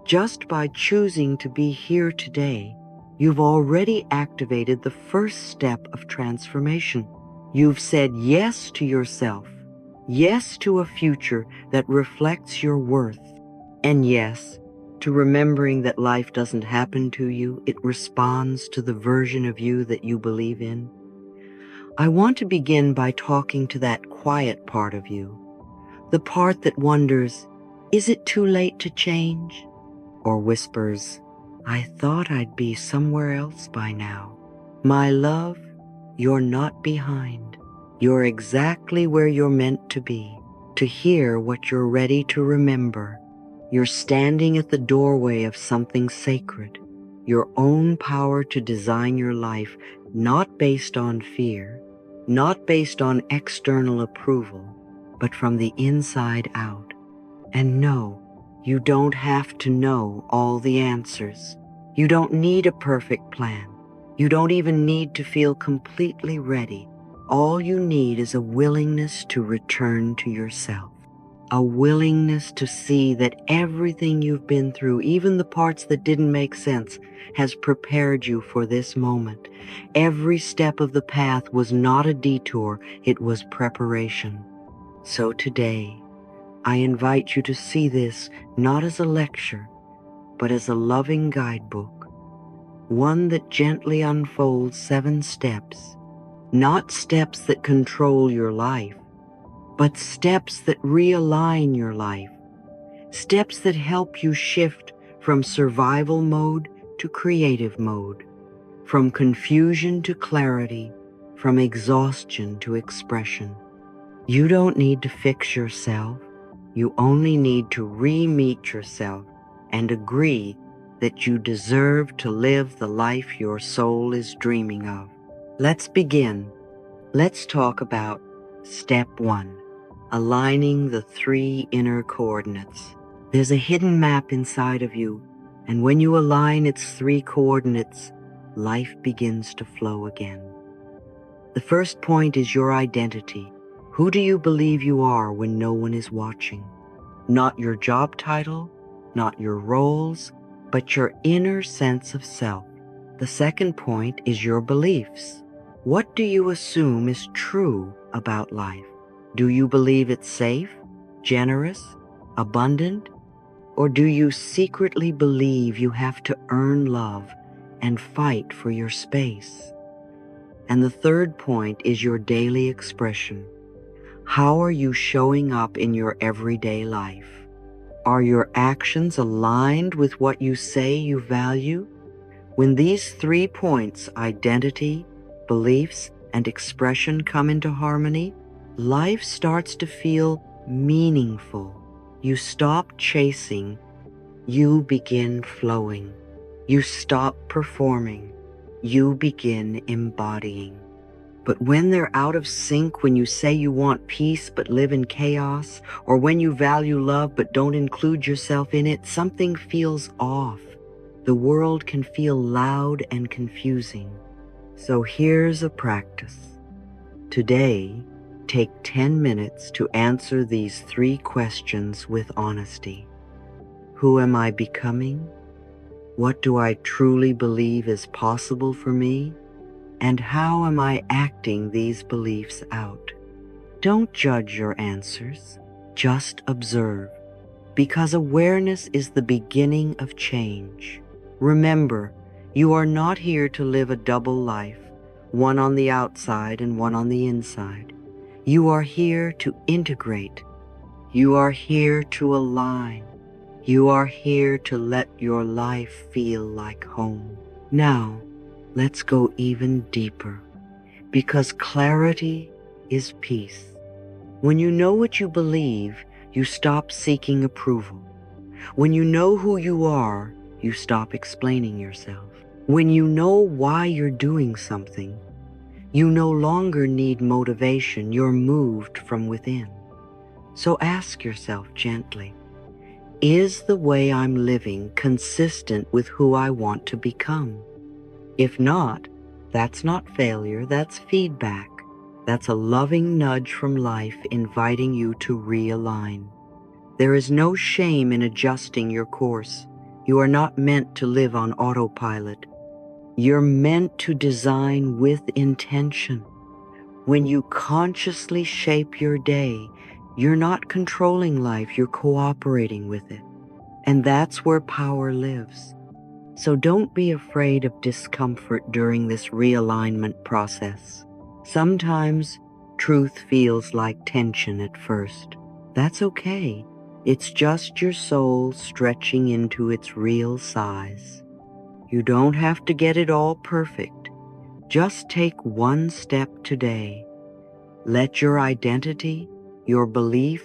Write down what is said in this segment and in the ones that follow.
Just by choosing to be here today, you've already activated the first step of transformation. You've said yes to yourself, yes to a future that reflects your worth, and yes to remembering that life doesn't happen to you, it responds to the version of you that you believe in. I want to begin by talking to that quiet part of you, the part that wonders, is it too late to change? Or whispers, I thought I'd be somewhere else by now. My love, you're not behind. You're exactly where you're meant to be, to hear what you're ready to remember. You're standing at the doorway of something sacred, your own power to design your life, not based on fear, not based on external approval, but from the inside out. And no, you don't have to know all the answers. You don't need a perfect plan. You don't even need to feel completely ready. All you need is a willingness to return to yourself. A willingness to see that everything you've been through, even the parts that didn't make sense, has prepared you for this moment. Every step of the path was not a detour, it was preparation. So today, I invite you to see this not as a lecture, but as a loving guidebook, one that gently unfolds 7 steps, not steps that control your life, but steps that realign your life, steps that help you shift from survival mode to creative mode, from confusion to clarity, from exhaustion to expression. You don't need to fix yourself. You only need to re-meet yourself and agree that you deserve to live the life your soul is dreaming of. Let's begin. Let's talk about step 1, aligning the 3 inner coordinates. There's a hidden map inside of you, and when you align its 3 coordinates, life begins to flow again. The first point is your identity. Who do you believe you are when no one is watching? Not your job title, not your roles, but your inner sense of self. The second point is your beliefs. What do you assume is true about life? Do you believe it's safe, generous, abundant? Or do you secretly believe you have to earn love and fight for your space? And the third point is your daily expression. How are you showing up in your everyday life? Are your actions aligned with what you say you value? When these 3 points, identity, beliefs, and expression, come into harmony, life starts to feel meaningful. You stop chasing, you begin flowing. You stop performing, you begin embodying. But when they're out of sync, when you say you want peace but live in chaos, or when you value love but don't include yourself in it, something feels off. The world can feel loud and confusing. So here's a practice. Today, take 10 minutes to answer these 3 questions with honesty. Who am I becoming? What do I truly believe is possible for me? And how am I acting these beliefs out? Don't judge your answers, just observe, because awareness is the beginning of change. Remember, you are not here to live a double life, one on the outside and one on the inside. You are here to integrate. You are here to align. You are here to let your life feel like home. Now, let's go even deeper, because clarity is peace. When you know what you believe, you stop seeking approval. When you know who you are, you stop explaining yourself. When you know why you're doing something, you no longer need motivation, you're moved from within. So ask yourself gently, is the way I'm living consistent with who I want to become? If not, that's not failure, that's feedback. That's a loving nudge from life inviting you to realign. There is no shame in adjusting your course. You are not meant to live on autopilot. You're meant to design with intention. When you consciously shape your day, you're not controlling life, you're cooperating with it. And that's where power lives. So don't be afraid of discomfort during this realignment process. Sometimes truth feels like tension at first. That's okay. It's just your soul stretching into its real size. You don't have to get it all perfect. Just take one step today. Let your identity, your belief,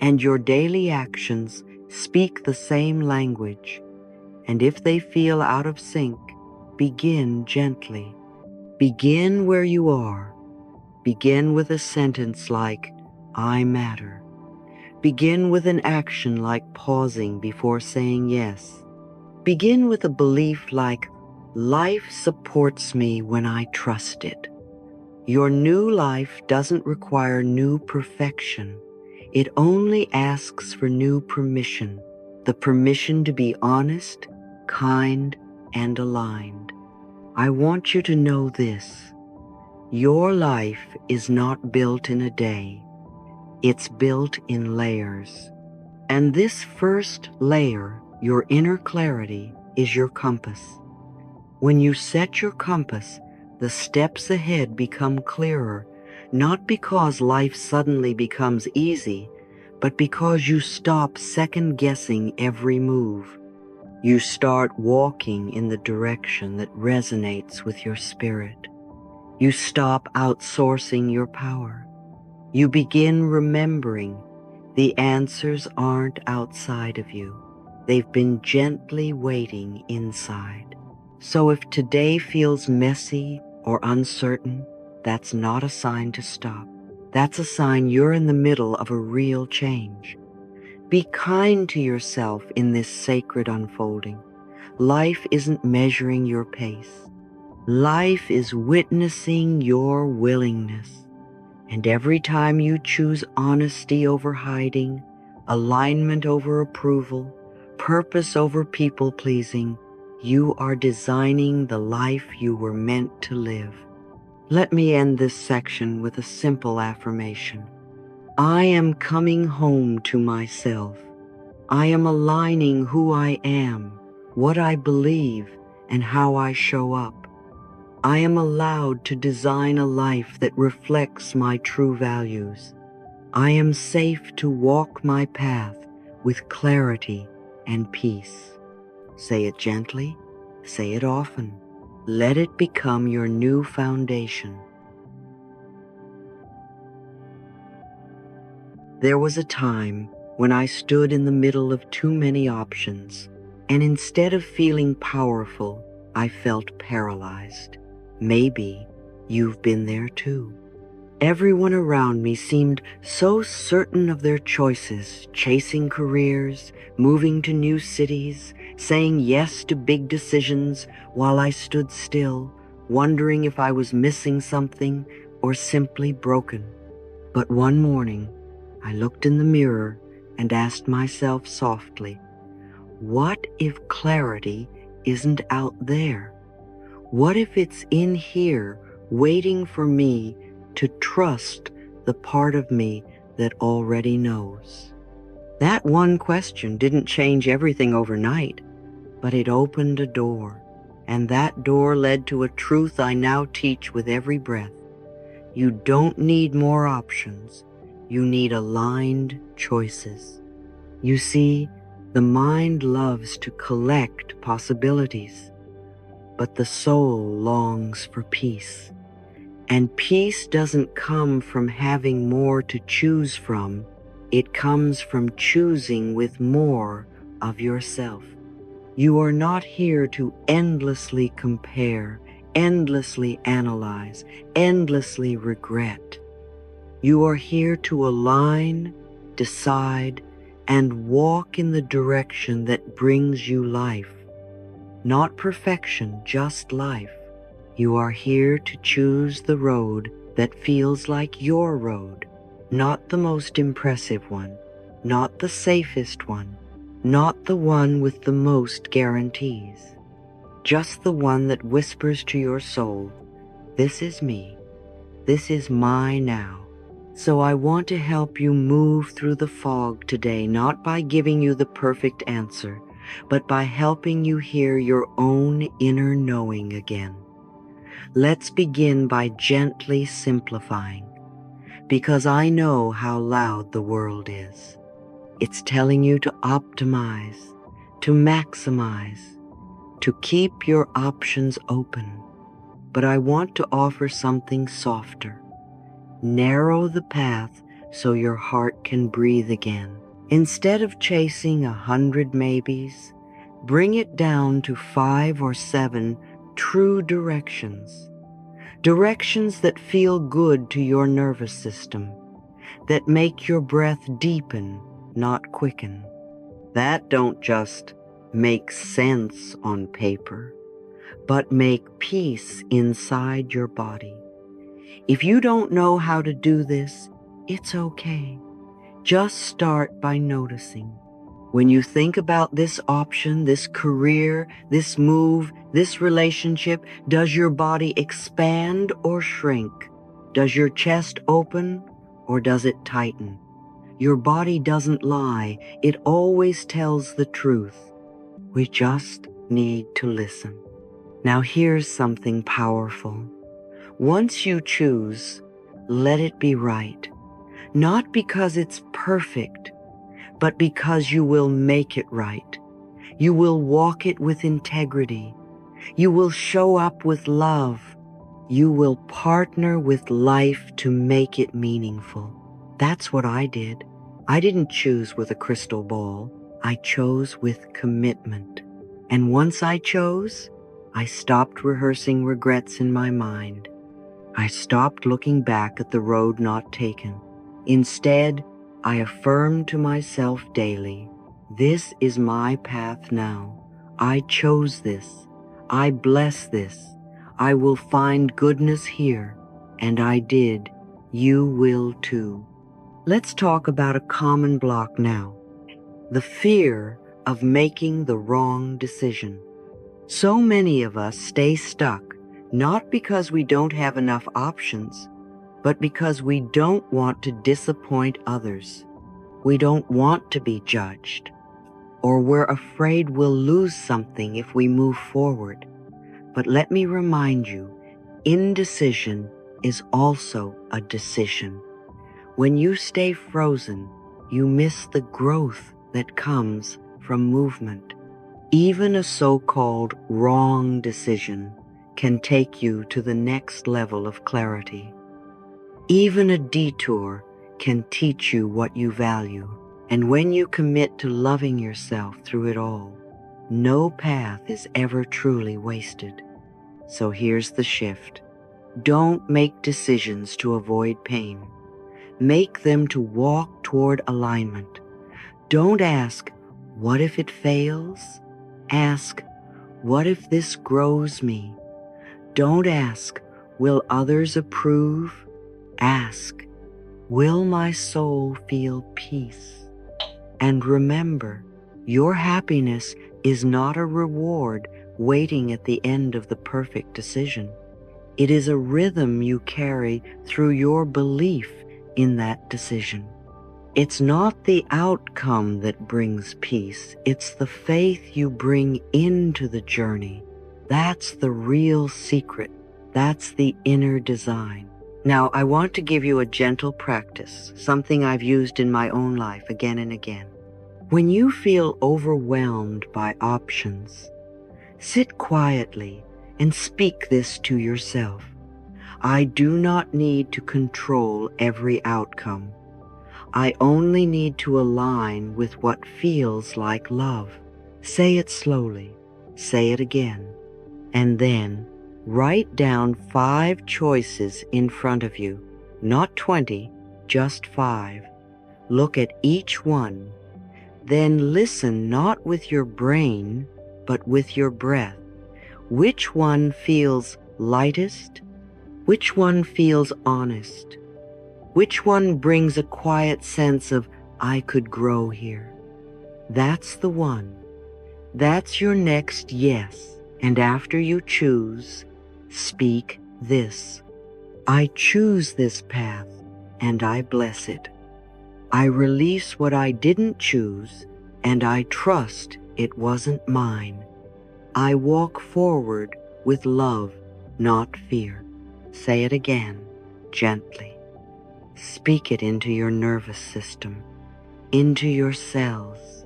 and your daily actions speak the same language. And if they feel out of sync, begin gently. Begin where you are. Begin with a sentence like, I matter. Begin with an action like pausing before saying yes. Begin with a belief like, life supports me when I trust it. Your new life doesn't require new perfection. It only asks for new permission, the permission to be honest, kind, and aligned. I want you to know this. Your life is not built in a day. It's built in layers. And this first layer, your inner clarity, is your compass. When you set your compass, the steps ahead become clearer, not because life suddenly becomes easy, but because you stop second-guessing every move. You start walking in the direction that resonates with your spirit. You stop outsourcing your power. You begin remembering the answers aren't outside of you. They've been gently waiting inside. So if today feels messy or uncertain, that's not a sign to stop. That's a sign you're in the middle of a real change. Be kind to yourself in this sacred unfolding. Life isn't measuring your pace. Life is witnessing your willingness. And every time you choose honesty over hiding, alignment over approval, purpose over people-pleasing, you are designing the life you were meant to live. Let me end this section with a simple affirmation. I am coming home to myself. I am aligning who I am, what I believe, and how I show up. I am allowed to design a life that reflects my true values. I am safe to walk my path with clarity and peace. Say it gently, say it often. Let it become your new foundation. There was a time when I stood in the middle of too many options, and instead of feeling powerful, I felt paralyzed. Maybe you've been there too. Everyone around me seemed so certain of their choices, chasing careers, moving to new cities, saying yes to big decisions, while I stood still, wondering if I was missing something or simply broken. But one morning, I looked in the mirror and asked myself softly, what if clarity isn't out there? What if it's in here, waiting for me to trust the part of me that already knows? That one question didn't change everything overnight, but it opened a door, and that door led to a truth I now teach with every breath. You don't need more options. You need aligned choices. You see, the mind loves to collect possibilities, but the soul longs for peace. And peace doesn't come from having more to choose from. It comes from choosing with more of yourself. You are not here to endlessly compare, endlessly analyze, endlessly regret. You are here to align, decide, and walk in the direction that brings you life. Not perfection, just life. You are here to choose the road that feels like your road, not the most impressive one, not the safest one, not the one with the most guarantees, just the one that whispers to your soul, "This is me. This is my now." So I want to help you move through the fog today, not by giving you the perfect answer, but by helping you hear your own inner knowing again. Let's begin by gently simplifying, because I know how loud the world is. It's telling you to optimize, to maximize, to keep your options open. But I want to offer something softer. Narrow the path so your heart can breathe again. Instead of chasing 100 maybes, bring it down to 5 or 7 true directions. Directions that feel good to your nervous system, that make your breath deepen, not quicken. That don't just make sense on paper, but make peace inside your body. If you don't know how to do this, it's okay. Just start by noticing. When you think about this option, this career, this move, this relationship, does your body expand or shrink? Does your chest open or does it tighten? Your body doesn't lie. It always tells the truth. We just need to listen. Now here's something powerful. Once you choose, let it be right. Not because it's perfect, but because you will make it right. You will walk it with integrity. You will show up with love. You will partner with life to make it meaningful. That's what I did. I didn't choose with a crystal ball. I chose with commitment. And once I chose, I stopped rehearsing regrets in my mind. I stopped looking back at the road not taken. Instead, I affirmed to myself daily, "This is my path now. I chose this. I bless this. I will find goodness here." And I did. You will too. Let's talk about a common block now. The fear of making the wrong decision. So many of us stay stuck, not because we don't have enough options, but because we don't want to disappoint others. We don't want to be judged, or we're afraid we'll lose something if we move forward. But let me remind you, indecision is also a decision. When you stay frozen, you miss the growth that comes from movement. Even a so-called wrong decision can take you to the next level of clarity. Even a detour can teach you what you value. And when you commit to loving yourself through it all, no path is ever truly wasted. So here's the shift. Don't make decisions to avoid pain. Make them to walk toward alignment. Don't ask, "What if it fails?" Ask, "What if this grows me?" Don't ask, "Will others approve?" Ask, "Will my soul feel peace?" And remember, your happiness is not a reward waiting at the end of the perfect decision. It is a rhythm you carry through your belief in that decision. It's not the outcome that brings peace. It's the faith you bring into the journey. That's the real secret. That's the inner design. Now, I want to give you a gentle practice, something I've used in my own life again and again. When you feel overwhelmed by options, sit quietly and speak this to yourself. I do not need to control every outcome. I only need to align with what feels like love. Say it slowly. Say it again. And then write down 5 choices in front of you. Not 20, just 5. Look at each one. Then listen not with your brain, but with your breath. Which one feels lightest? Which one feels honest? Which one brings a quiet sense of, "I could grow here"? That's the one. That's your next yes. And after you choose, speak this. I choose this path, and I bless it. I release what I didn't choose, and I trust it wasn't mine. I walk forward with love, not fear. Say it again, gently. Speak it into your nervous system, into your cells.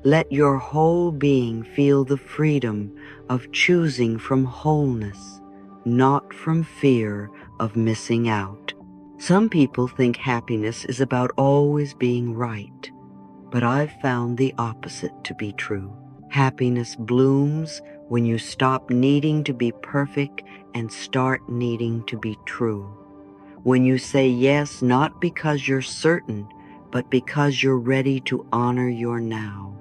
Let your whole being feel the freedom of choosing from wholeness, not from fear of missing out. Some people think happiness is about always being right, but I've found the opposite to be true. Happiness blooms when you stop needing to be perfect and start needing to be true. When you say yes, not because you're certain, but because you're ready to honor your now.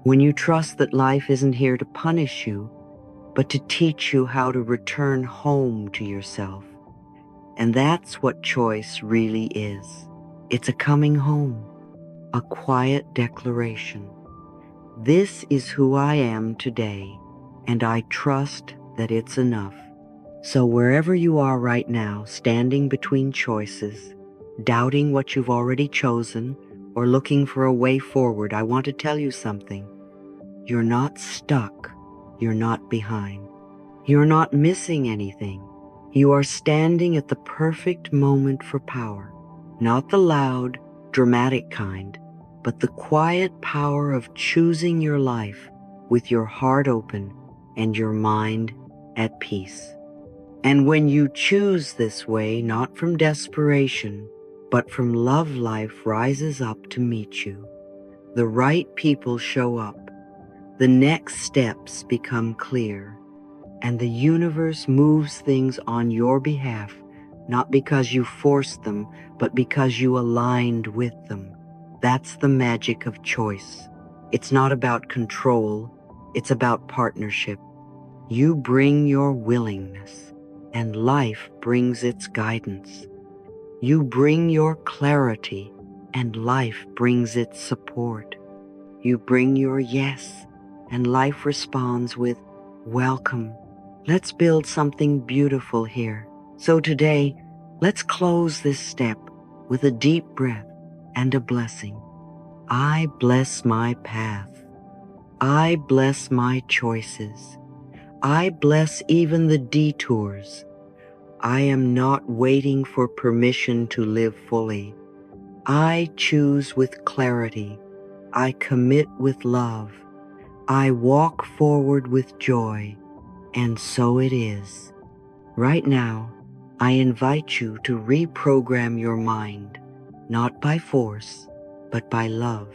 When you trust that life isn't here to punish you, but to teach you how to return home to yourself. And that's what choice really is. It's a coming home, a quiet declaration. This is who I am today, and I trust that it's enough. So wherever you are right now, standing between choices, doubting what you've already chosen, or looking for a way forward, I want to tell you something. You're not stuck. You're not behind. You're not missing anything. You are standing at the perfect moment for power. Not the loud, dramatic kind, but the quiet power of choosing your life with your heart open and your mind at peace. And when you choose this way, not from desperation, but from love, life rises up to meet you. The right people show up. The next steps become clear, and the universe moves things on your behalf, not because you forced them, but because you aligned with them. That's the magic of choice. It's not about control, it's about partnership. You bring your willingness, and life brings its guidance. You bring your clarity, and life brings its support. You bring your yes, and life responds with, welcome. Let's build something beautiful here. So today, let's close this step with a deep breath and a blessing. I bless my path. I bless my choices. I bless even the detours. I am not waiting for permission to live fully. I choose with clarity. I commit with love. I walk forward with joy, and so it is. Right now, I invite you to reprogram your mind, not by force, but by love.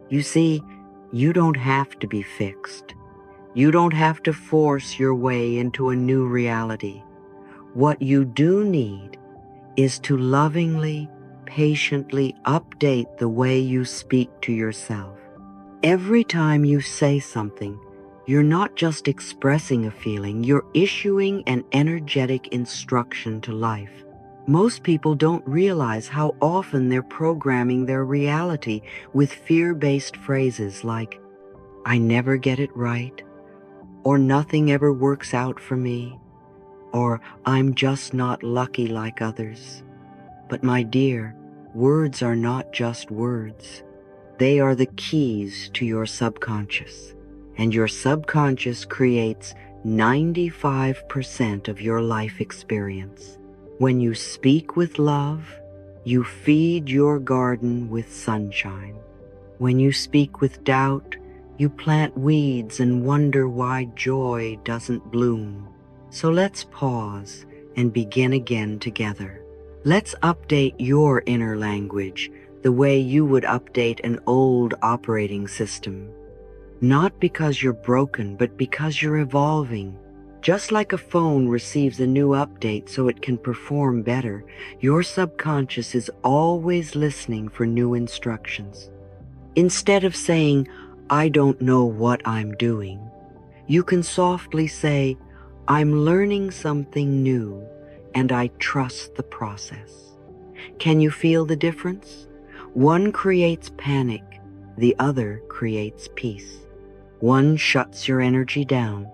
You see, you don't have to be fixed. You don't have to force your way into a new reality. What you do need is to lovingly, patiently update the way you speak to yourself. Every time you say something, you're not just expressing a feeling, you're issuing an energetic instruction to life. Most people don't realize how often they're programming their reality with fear-based phrases like, I never get it right, or nothing ever works out for me, or I'm just not lucky like others. But my dear, words are not just words. They are the keys to your subconscious, and your subconscious creates 95% of your life experience. When you speak with love, you feed your garden with sunshine. When you speak with doubt, you plant weeds and wonder why joy doesn't bloom. So let's pause and begin again together. Let's update your inner language the way you would update an old operating system. Not because you're broken, but because you're evolving. Just like a phone receives a new update so it can perform better, your subconscious is always listening for new instructions. Instead of saying, I don't know what I'm doing, you can softly say, I'm learning something new, and I trust the process. Can you feel the difference? One creates panic, The other creates peace. One shuts your energy down.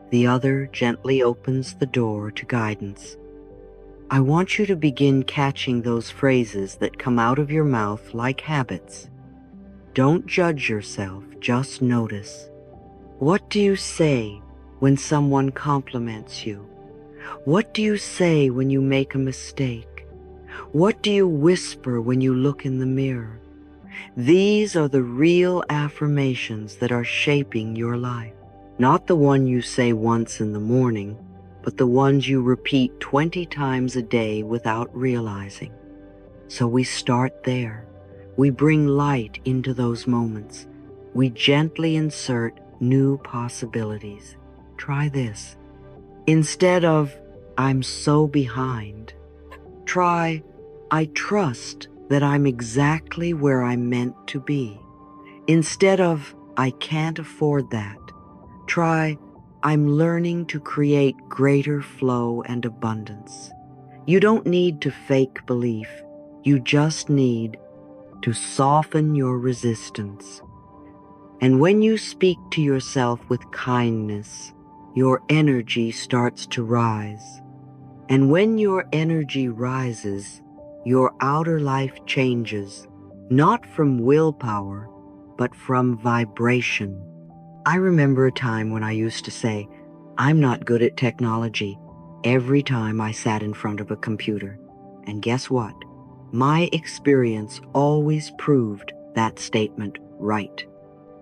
The other gently opens the door to guidance. I want you to begin catching those phrases that come out of your mouth like habits. Don't judge yourself, just notice. What do you say when someone compliments you? What do you say when you make a mistake? What do you whisper when you look in the mirror? These are the real affirmations that are shaping your life. Not the one you say once in the morning, but the ones you repeat 20 times a day without realizing. So we start there. We bring light into those moments. We gently insert new possibilities. Try this. Instead of, I'm so behind, try, I trust that I'm exactly where I'm meant to be. Instead of, I can't afford that, try, I'm learning to create greater flow and abundance. You don't need to fake belief. You just need to soften your resistance. And when you speak to yourself with kindness, your energy starts to rise. And when your energy rises, your outer life changes, not from willpower, but from vibration. I remember a time when I used to say, I'm not good at technology, every time I sat in front of a computer. And guess what? My experience always proved that statement right.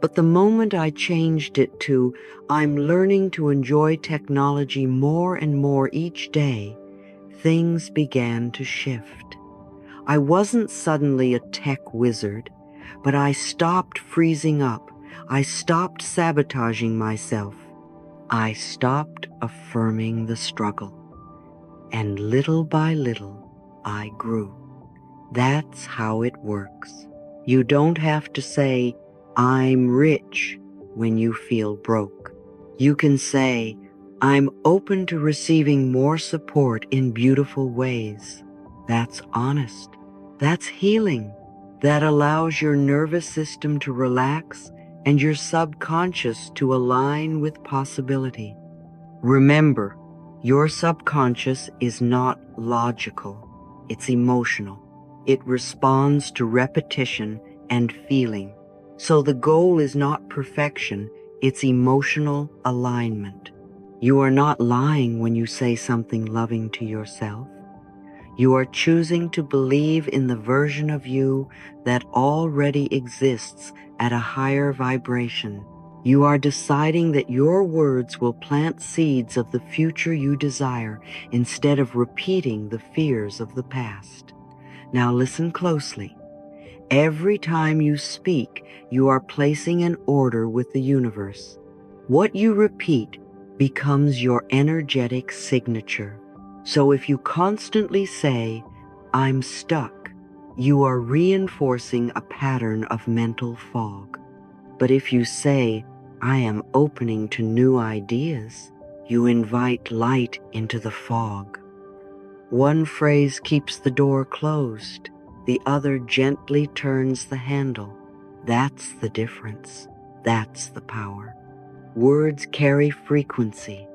But the moment I changed it to, I'm learning to enjoy technology more and more each day, things began to shift. I wasn't suddenly a tech wizard, but I stopped freezing up. I stopped sabotaging myself. I stopped affirming the struggle. And little by little, I grew. That's how it works. You don't have to say, I'm rich when you feel broke. You can say, I'm open to receiving more support in beautiful ways. That's honest. That's healing. That allows your nervous system to relax and your subconscious to align with possibility. Remember, your subconscious is not logical. It's emotional. It responds to repetition and feeling. So the goal is not perfection, it's emotional alignment. You are not lying when you say something loving to yourself. You are choosing to believe in the version of you that already exists at a higher vibration. You are deciding that your words will plant seeds of the future you desire instead of repeating the fears of the past. Now listen closely. Every time you speak, you are placing an order with the universe. What you repeat becomes your energetic signature. So if you constantly say, I'm stuck, you are reinforcing a pattern of mental fog. But if you say, I am opening to new ideas, you invite light into the fog. One phrase keeps the door closed. The other gently turns the handle. That's the difference. That's the power. Words carry frequency,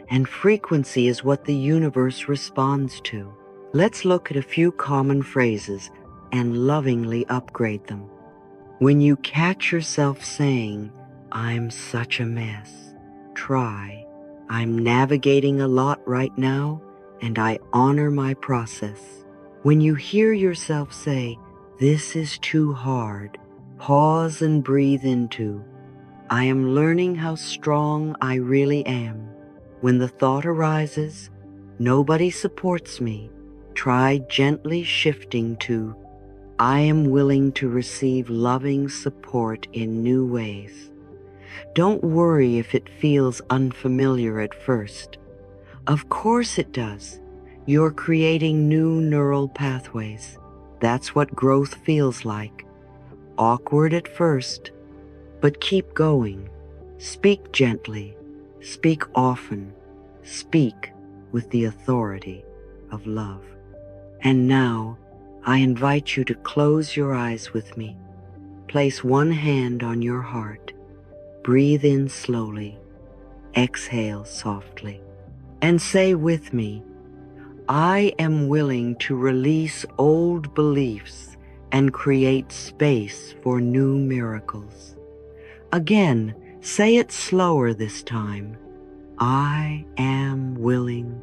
and frequency is what the universe responds to. Let's look at a few common phrases and lovingly upgrade them. When you catch yourself saying, I'm such a mess, try, I'm navigating a lot right now, and I honor my process. When you hear yourself say, this is too hard, pause and breathe into, I am learning how strong I really am. When the thought arises, nobody supports me, try gently shifting to, I am willing to receive loving support in new ways. Don't worry if it feels unfamiliar at first. Of course it does. You're creating new neural pathways. That's what growth feels like. Awkward at first, but keep going. Speak gently. Speak often. Speak with the authority of love. And now, I invite you to close your eyes with me Place one hand on your heart. Breathe in slowly. Exhale softly. And say with me, I am willing to release old beliefs and create space for new miracles. Again, say it slower this time. I am willing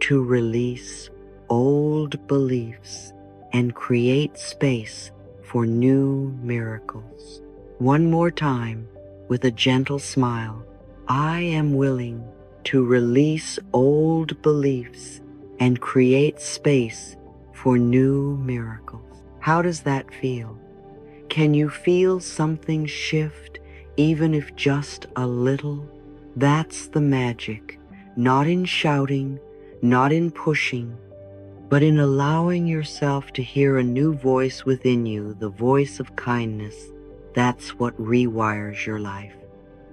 to release old beliefs and create space for new miracles. One more time, with a gentle smile. I am willing to release old beliefs and create space for new miracles. How does that feel? Can you feel something shift, even if just a little? That's the magic, not in shouting, not in pushing, but in allowing yourself to hear a new voice within you, the voice of kindness. That's what rewires your life.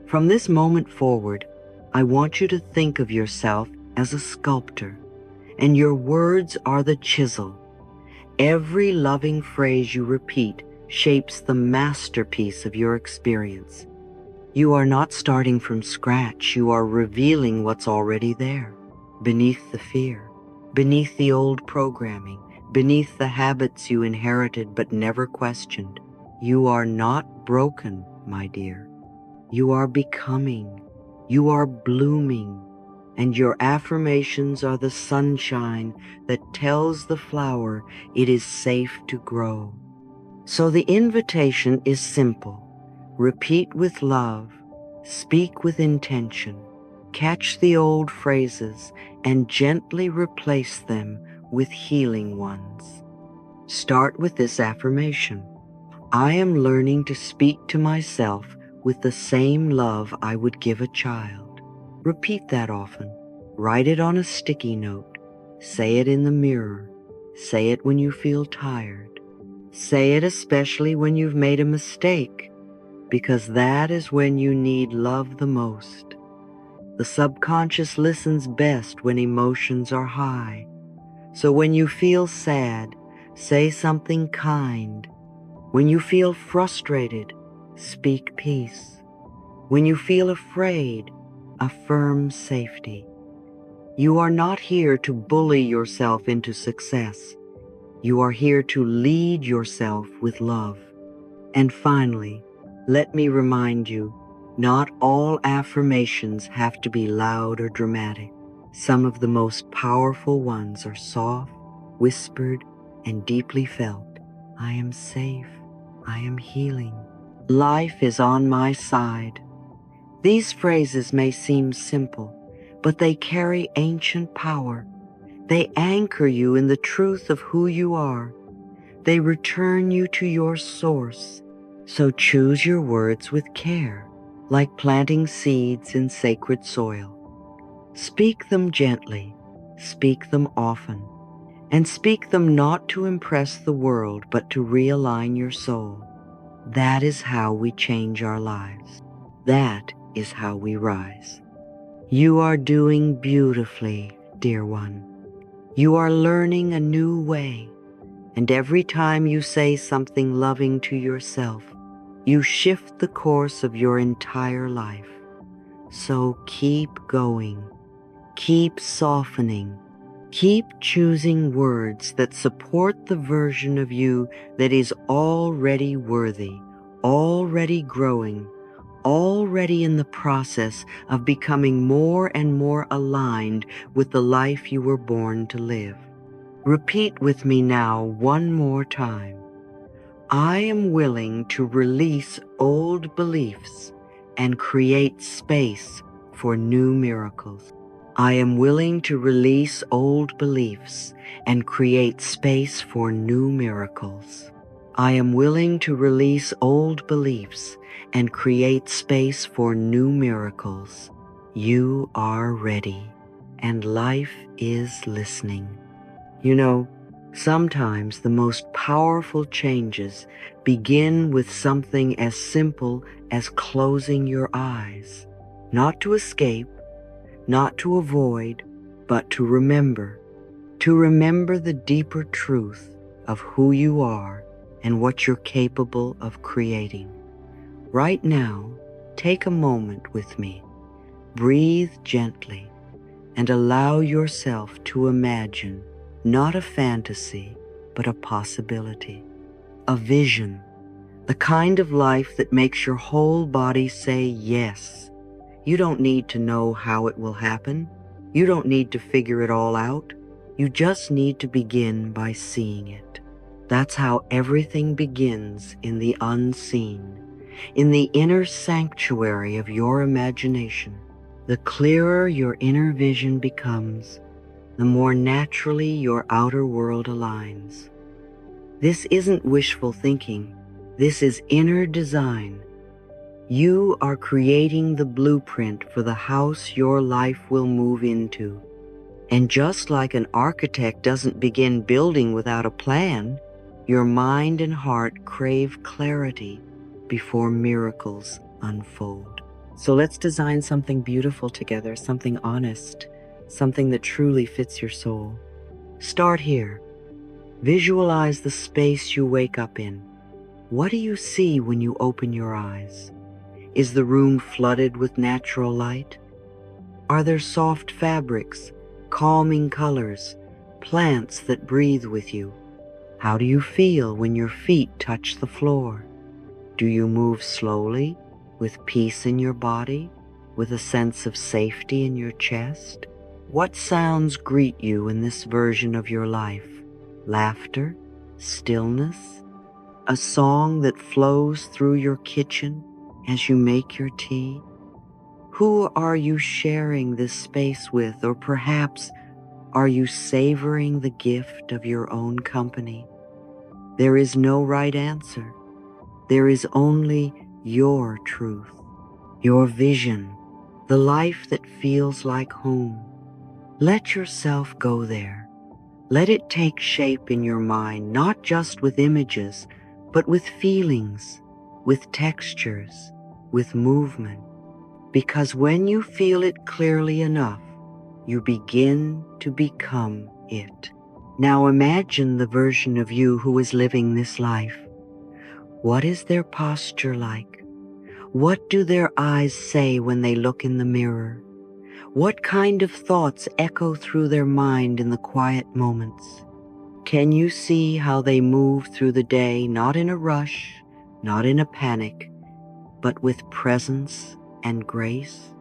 From this moment forward, I want you to think of yourself as a sculptor, and your words are the chisel. Every loving phrase you repeat shapes the masterpiece of your experience. You are not starting from scratch. You are revealing what's already there, beneath the fear, beneath the old programming, beneath the habits you inherited but never questioned. You are not broken, my dear. You are becoming. You are blooming. And your affirmations are the sunshine that tells the flower it is safe to grow. So the invitation is simple. Repeat with love, speak with intention, catch the old phrases and gently replace them with healing ones. Start with this affirmation. I am learning to speak to myself with the same love I would give a child. Repeat that often. Write it on a sticky note. Say it in the mirror. Say it when you feel tired. Say it especially when you've made a mistake, because that is when you need love the most. The subconscious listens best when emotions are high. So when you feel sad, say something kind. When you feel frustrated, speak peace. When you feel afraid, affirm safety. You are not here to bully yourself into success. You are here to lead yourself with love. And finally, let me remind you, not all affirmations have to be loud or dramatic. Some of the most powerful ones are soft, whispered, and deeply felt. I am safe. I am healing. Life is on my side. These phrases may seem simple, but they carry ancient power. They anchor you in the truth of who you are. They return you to your source. So choose your words with care, like planting seeds in sacred soil. Speak them gently, speak them often, and speak them not to impress the world, but to realign your soul. That is how we change our lives. That is how we rise. You are doing beautifully, dear one. You are learning a new way, and every time you say something loving to yourself, you shift the course of your entire life. So keep going, keep softening, keep choosing words that support the version of you that is already worthy, already growing, already in the process of becoming more and more aligned with the life you were born to live. Repeat with me now one more time. I am willing to release old beliefs and create space for new miracles. I am willing to release old beliefs and create space for new miracles. I am willing to release old beliefs and create space for new miracles. You are ready, and life is listening. You know, sometimes the most powerful changes begin with something as simple as closing your eyes, not to escape, not to avoid, but to remember the deeper truth of who you are and what you're capable of creating. Right now, take a moment with me. Breathe gently and allow yourself to imagine not a fantasy, but a possibility, a vision, the kind of life that makes your whole body say yes. You don't need to know how it will happen. You don't need to figure it all out. You just need to begin by seeing it. That's how everything begins, in the unseen, in the inner sanctuary of your imagination. The clearer your inner vision becomes, the more naturally your outer world aligns. This isn't wishful thinking. This is inner design. You are creating the blueprint for the house your life will move into. And just like an architect doesn't begin building without a plan, your mind and heart crave clarity before miracles unfold. So let's design something beautiful together, something honest, something that truly fits your soul. Start here. Visualize the space you wake up in. What do you see when you open your eyes? Is the room flooded with natural light? Are there soft fabrics, calming colors, plants that breathe with you? How do you feel when your feet touch the floor? Do you move slowly, with peace in your body, with a sense of safety in your chest? What sounds greet you in this version of your life? Laughter? Stillness? A song that flows through your kitchen as you make your tea? Who are you sharing this space with, or perhaps are you savoring the gift of your own company? There is no right answer. There is only your truth, your vision, the life that feels like home. Let yourself go there. Let it take shape in your mind, not just with images, but with feelings, with textures, with movement. Because when you feel it clearly enough, you begin to become it. Now imagine the version of you who is living this life. What is their posture like? What do their eyes say when they look in the mirror? What kind of thoughts echo through their mind in the quiet moments? Can you see how they move through the day, not in a rush, not in a panic, but with presence and grace?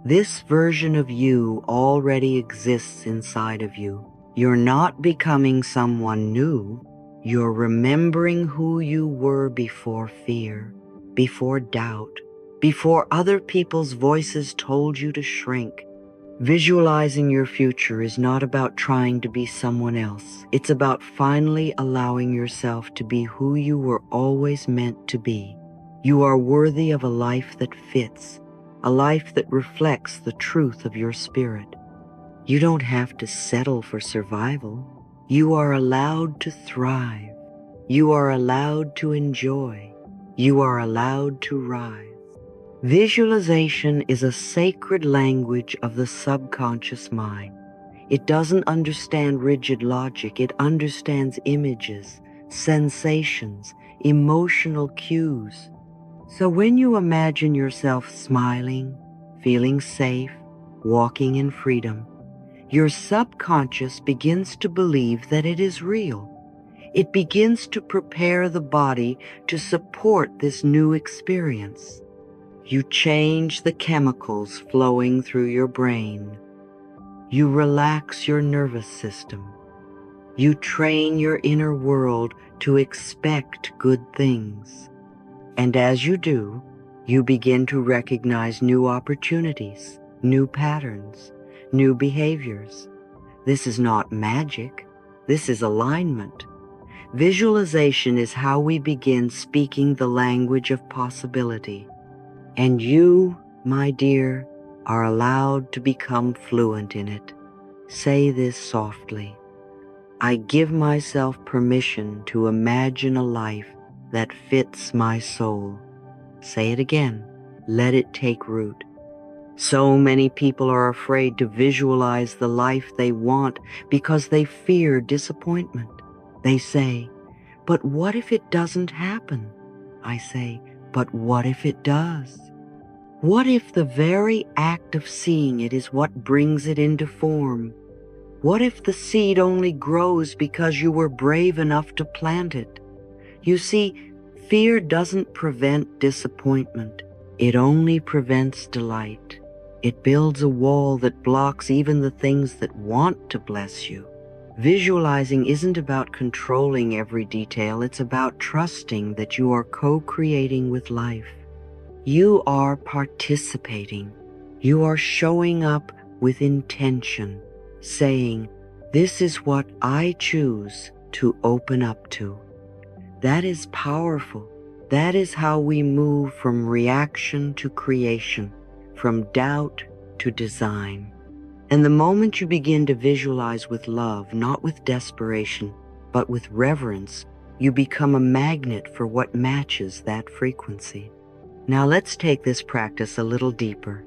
This version of you already exists inside of you. You're not becoming someone new. You're remembering who you were before fear, before doubt, before other people's voices told you to shrink. Visualizing your future is not about trying to be someone else. It's about finally allowing yourself to be who you were always meant to be. You are worthy of a life that fits, a life that reflects the truth of your spirit. You don't have to settle for survival. You are allowed to thrive. You are allowed to enjoy. You are allowed to rise. Visualization is a sacred language of the subconscious mind. It doesn't understand rigid logic. It understands images, sensations, emotional cues. So when you imagine yourself smiling, feeling safe, walking in freedom, your subconscious begins to believe that it is real. It begins to prepare the body to support this new experience. You change the chemicals flowing through your brain. You relax your nervous system. You train your inner world to expect good things. And as you do, you begin to recognize new opportunities, new patterns, new behaviors. This is not magic. This is alignment. Visualization is how we begin speaking the language of possibility. And you, my dear, are allowed to become fluent in it. Say this softly. I give myself permission to imagine a life that fits my soul. Say it again. Let it take root. So many people are afraid to visualize the life they want because they fear disappointment. They say, "But what if it doesn't happen?" I say, "But what if it does? What if the very act of seeing it is what brings it into form? What if the seed only grows because you were brave enough to plant it?" You see, fear doesn't prevent disappointment. It only prevents delight. It builds a wall that blocks even the things that want to bless you. Visualizing isn't about controlling every detail. It's about trusting that you are co-creating with life. You are participating. You are showing up with intention, saying, "This is what I choose to open up to." That is powerful. That is how we move from reaction to creation, from doubt to design. And the moment you begin to visualize with love, not with desperation, but with reverence, you become a magnet for what matches that frequency. Now let's take this practice a little deeper.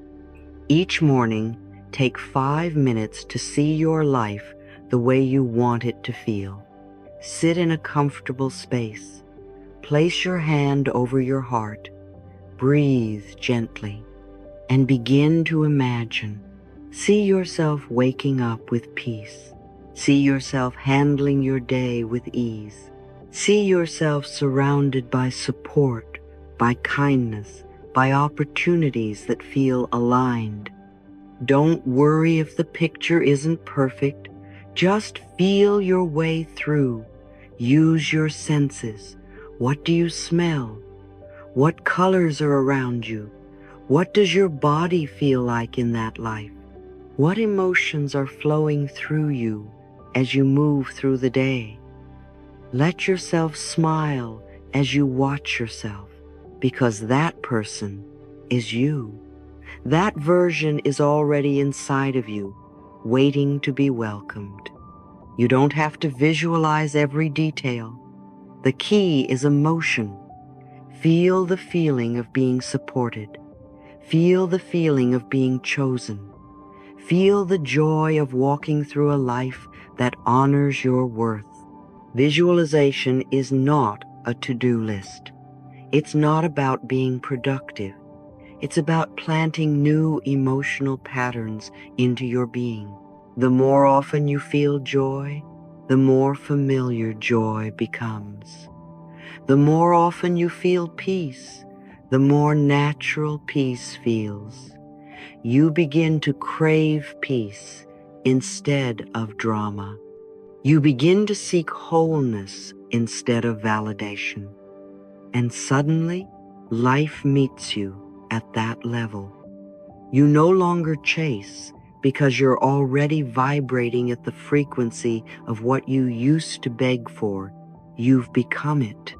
Each morning, take 5 minutes to see your life the way you want it to feel. Sit in a comfortable space. Place your hand over your heart. Breathe gently and begin to imagine. See yourself waking up with peace. See yourself handling your day with ease. See yourself surrounded by support, by kindness, by opportunities that feel aligned. Don't worry if the picture isn't perfect. Just feel your way through. Use your senses. What do you smell? What colors are around you? What does your body feel like in that life? What emotions are flowing through you as you move through the day? Let yourself smile as you watch yourself, because that person is you. That version is already inside of you, waiting to be welcomed. You don't have to visualize every detail. The key is emotion. Feel the feeling of being supported. Feel the feeling of being chosen. Feel the joy of walking through a life that honors your worth. Visualization is not a to-do list. It's not about being productive. It's about planting new emotional patterns into your being. The more often you feel joy, the more familiar joy becomes. The more often you feel peace, the more natural peace feels. You begin to crave peace instead of drama. You begin to seek wholeness instead of validation. And suddenly, life meets you at that level. You no longer chase because you're already vibrating at the frequency of what you used to beg for. You've become it.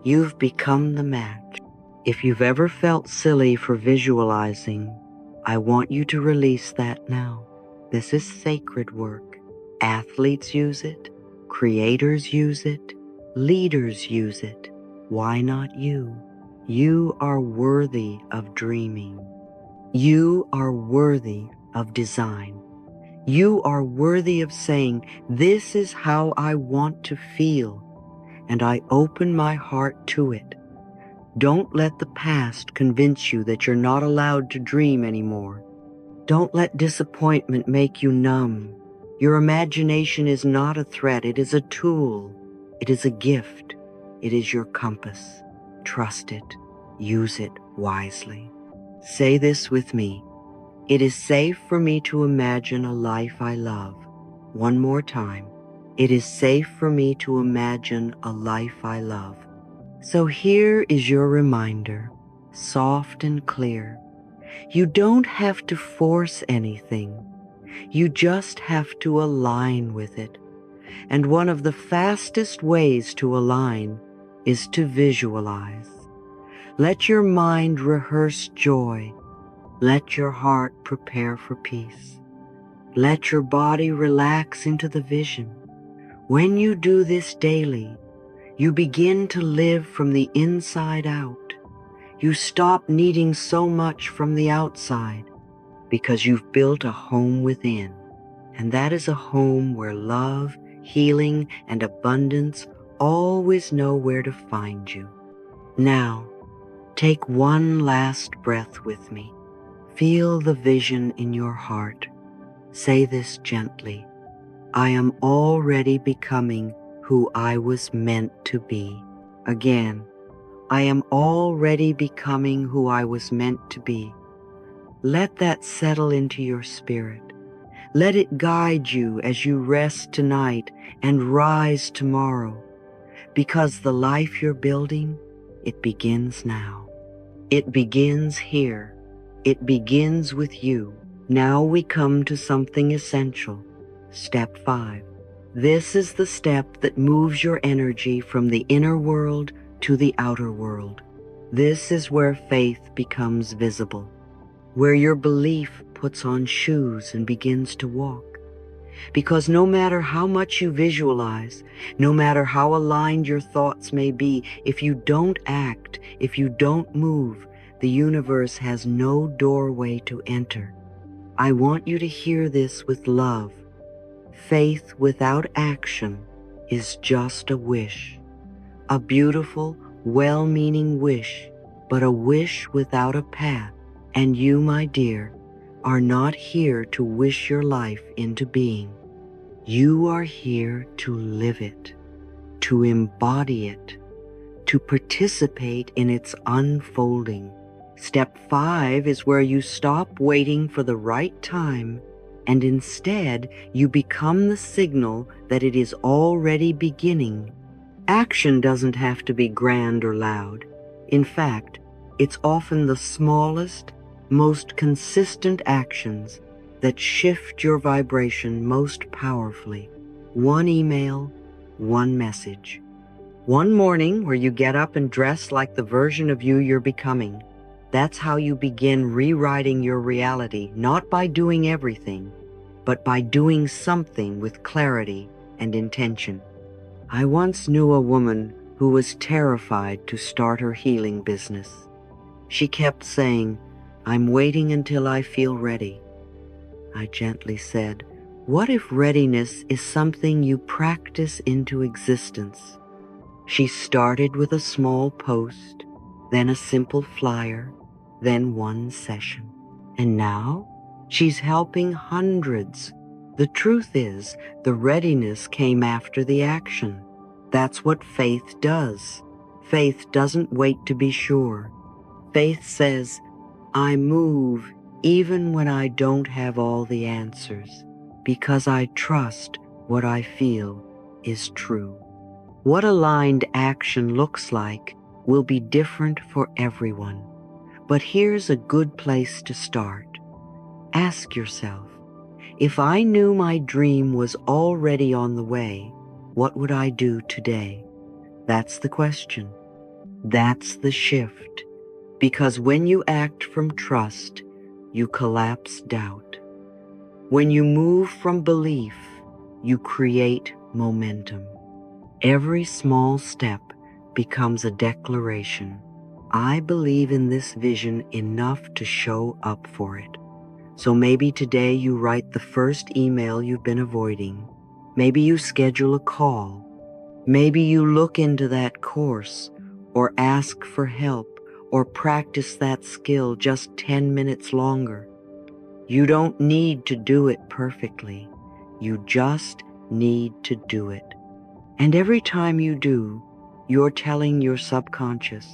You've become the match. If you've ever felt silly for visualizing, I want you to release that now. This is sacred work. Athletes use it. Creators use it. Leaders use it. Why not you? You are worthy of dreaming. You are worthy of design. You are worthy of saying, "This is how I want to feel," and I open my heart to it. Don't let the past convince you that you're not allowed to dream anymore. Don't let disappointment make you numb. Your imagination is not a threat. It is a tool. It is a gift. It is your compass. Trust it. Use it wisely. Say this with me. It is safe for me to imagine a life I love. One more time. It is safe for me to imagine a life I love. So here is your reminder, soft and clear. You don't have to force anything. You just have to align with it. And one of the fastest ways to align is to visualize. Let your mind rehearse joy. Let your heart prepare for peace. Let your body relax into the vision. When you do this daily, you begin to live from the inside out. You stop needing so much from the outside because you've built a home within. And that is a home where love, healing, and abundance always know where to find you. Now, take one last breath with me. Feel the vision in your heart. Say this gently. I am already becoming who I was meant to be. Again, I am already becoming who I was meant to be. Let that settle into your spirit. Let it guide you as you rest tonight and rise tomorrow, because the life you're building, it begins now. It begins here. It begins with you. Now we come to something essential. Step 5. This is the step that moves your energy from the inner world to the outer world. This is where faith becomes visible, where your belief puts on shoes and begins to walk. Because no matter how much you visualize, no matter how aligned your thoughts may be, if you don't act, if you don't move, the universe has no doorway to enter. I want you to hear this with love. Faith without action is just a wish. A beautiful, well-meaning wish, but a wish without a path. And you, my dear, are not here to wish your life into being. You are here to live it, to embody it, to participate in its unfolding. Step 5 is where you stop waiting for the right time, and instead you become the signal that it is already beginning. Action doesn't have to be grand or loud. In fact, it's often the smallest, most consistent actions that shift your vibration most powerfully. One email, one message. One morning where you get up and dress like the version of you you're becoming. That's how you begin rewriting your reality, not by doing everything, but by doing something with clarity and intention. I once knew a woman who was terrified to start her healing business. She kept saying, "I'm waiting until I feel ready." I gently said, "What if readiness is something you practice into existence?" She started with a small post, then a simple flyer, then one session. And now she's helping hundreds. The truth is, the readiness came after the action. That's what faith does. Faith doesn't wait to be sure. Faith says, I move even when I don't have all the answers, because I trust what I feel is true. What aligned action looks like will be different for everyone. But here's a good place to start. Ask yourself, if I knew my dream was already on the way, what would I do today? That's the question. That's the shift. Because when you act from trust, you collapse doubt. When you move from belief, you create momentum. Every small step becomes a declaration. I believe in this vision enough to show up for it. So maybe today you write the first email you've been avoiding. Maybe you schedule a call. Maybe you look into that course or ask for help or practice that skill just 10 minutes longer. You don't need to do it perfectly. You just need to do it. And every time you do, you're telling your subconscious,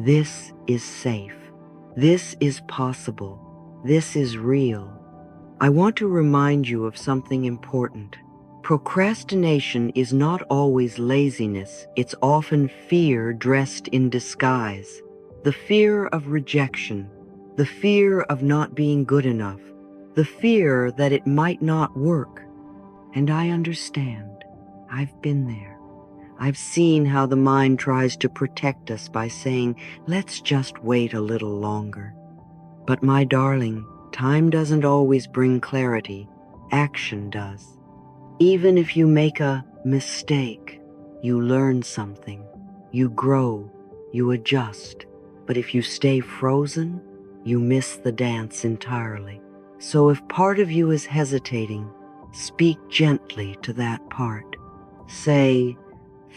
this is safe. This is possible. This is real. I want to remind you of something important. Procrastination is not always laziness. It's often fear dressed in disguise. The fear of rejection, the fear of not being good enough, the fear that it might not work. And I understand. I've been there. I've seen how the mind tries to protect us by saying, let's just wait a little longer. But my darling, time doesn't always bring clarity. Action does. Even if you make a mistake, you learn something. You grow. You adjust. But if you stay frozen, you miss the dance entirely. So if part of you is hesitating, speak gently to that part. Say,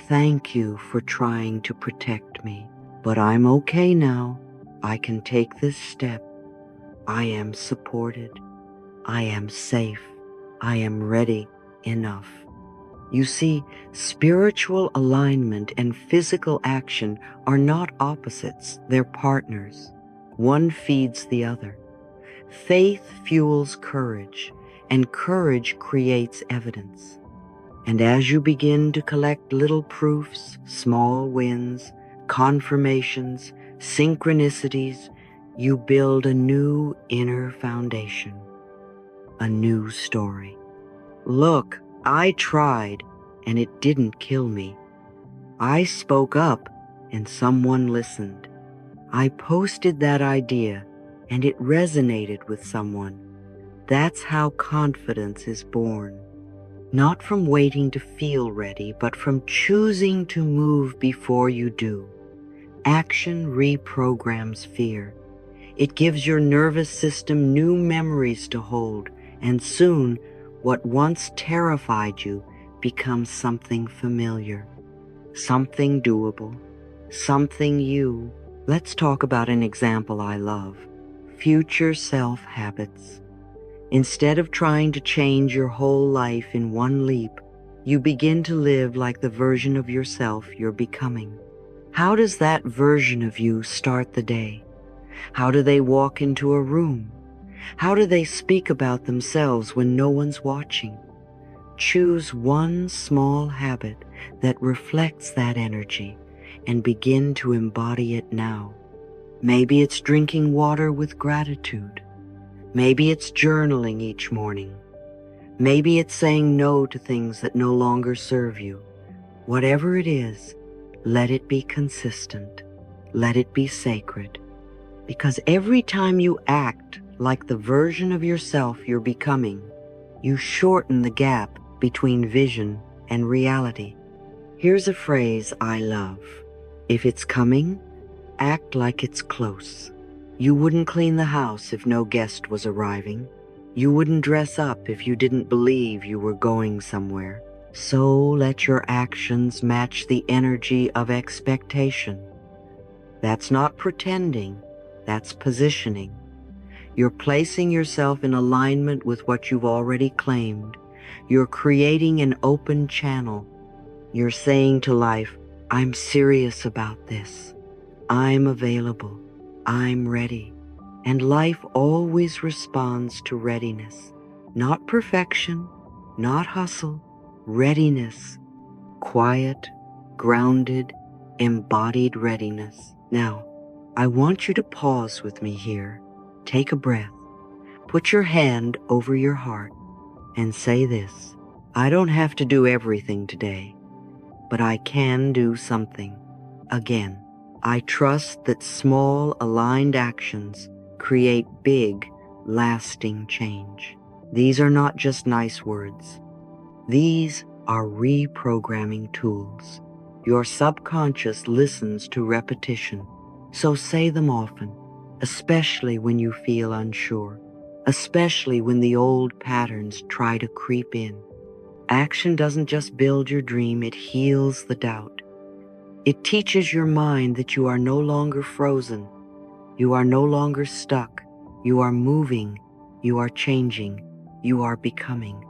Thank you for trying to protect me, but I'm okay now. I can take this step. I am supported. I am safe. I am ready enough. You see, spiritual alignment and physical action are not opposites, they're partners. One feeds the other. Faith fuels courage, and courage creates evidence. And as you begin to collect little proofs, small wins, confirmations, synchronicities, you build a new inner foundation, a new story. Look, I tried, and it didn't kill me. I spoke up, and someone listened. I posted that idea, and it resonated with someone. That's how confidence is born. Not from waiting to feel ready, but from choosing to move before you do. Action reprograms fear. It gives your nervous system new memories to hold, and soon, what once terrified you becomes something familiar, something doable, something you. Let's talk about an example I love. Future self habits. Instead of trying to change your whole life in one leap, you begin to live like the version of yourself you're becoming. How does that version of you start the day? How do they walk into a room? How do they speak about themselves when no one's watching? Choose one small habit that reflects that energy and begin to embody it now. Maybe it's drinking water with gratitude. Maybe it's journaling each morning. Maybe it's saying no to things that no longer serve you. Whatever it is, let it be consistent. Let it be sacred. Because every time you act like the version of yourself you're becoming, you shorten the gap between vision and reality. Here's a phrase I love. If it's coming, act like it's close. You wouldn't clean the house if no guest was arriving. You wouldn't dress up if you didn't believe you were going somewhere. So let your actions match the energy of expectation. That's not pretending, that's positioning. You're placing yourself in alignment with what you've already claimed. You're creating an open channel. You're saying to life, I'm serious about this. I'm available. I'm ready. And life always responds to readiness. Not perfection, not hustle, readiness. Quiet, grounded, embodied readiness. Now, I want you to pause with me here. Take a breath. Put your hand over your heart and say this. I don't have to do everything today, but I can do something. Again, I trust that small aligned actions create big, lasting change. These are not just nice words. These are reprogramming tools. Your subconscious listens to repetition, so say them often, especially when you feel unsure, especially when the old patterns try to creep in. Action doesn't just build your dream, it heals the doubt. It teaches your mind that you are no longer frozen. You are no longer stuck. You are moving. You are changing. You are becoming.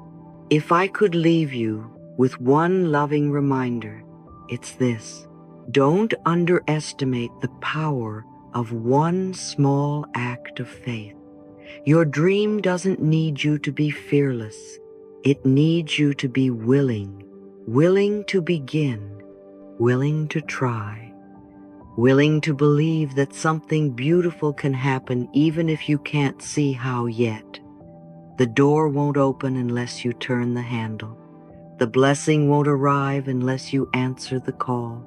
If I could leave you with one loving reminder, it's this. Don't underestimate the power of one small act of faith. Your dream doesn't need you to be fearless. It needs you to be willing to begin, willing to try, willing to believe that something beautiful can happen even if you can't see how yet. The door won't open unless you turn the handle. The blessing won't arrive unless you answer the call.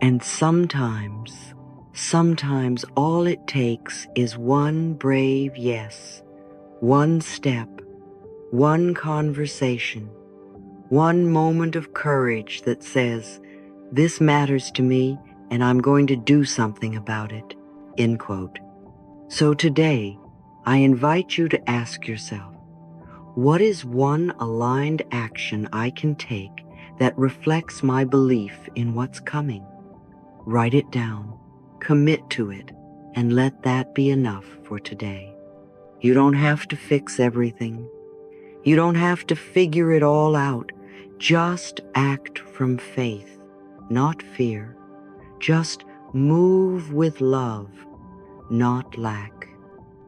And sometimes all it takes is one brave yes, one step, one conversation, one moment of courage that says, this matters to me and I'm going to do something about it, end quote. So today, I invite you to ask yourself, what is one aligned action I can take that reflects my belief in what's coming. Write it down, commit to it, and let that be enough for today. You don't have to fix everything. You don't have to figure it all out. Just act from faith, not fear. Just move with love, not lack.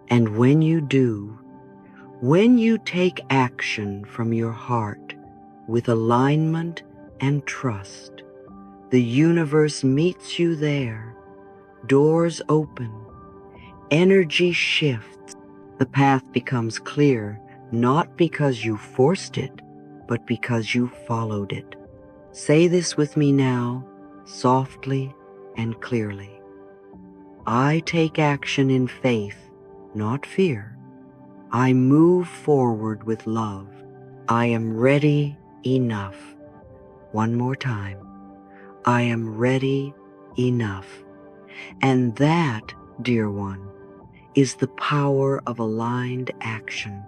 And when you do, when you take action from your heart with alignment and trust, the universe meets you there. Doors open, energy shifts. The path becomes clear, not because you forced it, but because you followed it. Say this with me now, softly and clearly. I take action in faith, not fear. I move forward with love. I am ready enough. One more time. I am ready enough. And that, dear one, is the power of aligned action.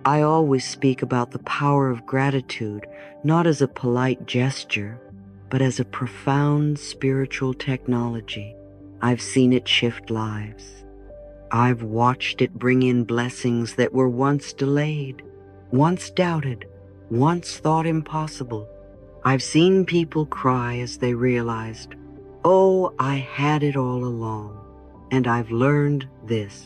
I always speak about the power of gratitude, not as a polite gesture, but as a profound spiritual technology. I've seen it shift lives. I've watched it bring in blessings that were once delayed, once doubted, once thought impossible. I've seen people cry as they realized, oh, I had it all along. And I've learned this.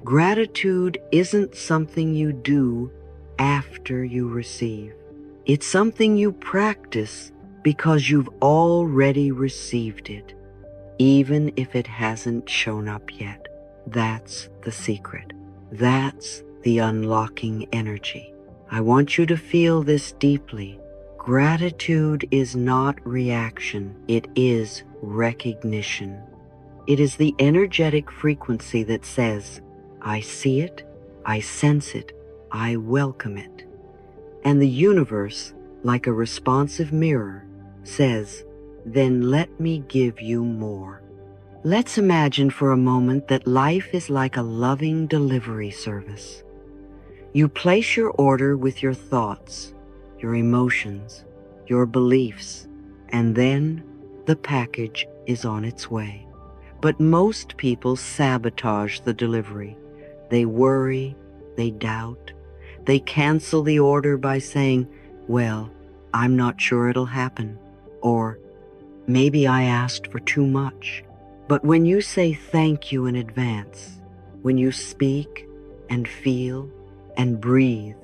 Gratitude isn't something you do after you receive. It's something you practice because you've already received it, even if it hasn't shown up yet. That's the secret. That's the unlocking energy. I want you to feel this deeply. Gratitude is not reaction. It is recognition. It is the energetic frequency that says, I see it, I sense it, I welcome it. And the universe, like a responsive mirror, says, then let me give you more. Let's imagine for a moment that life is like a loving delivery service. You place your order with your thoughts, your emotions, your beliefs, and then the package is on its way. But most people sabotage the delivery. They worry, they doubt, they cancel the order by saying, well, I'm not sure it'll happen, or maybe I asked for too much. But when you say thank you in advance, when you speak and feel and breathe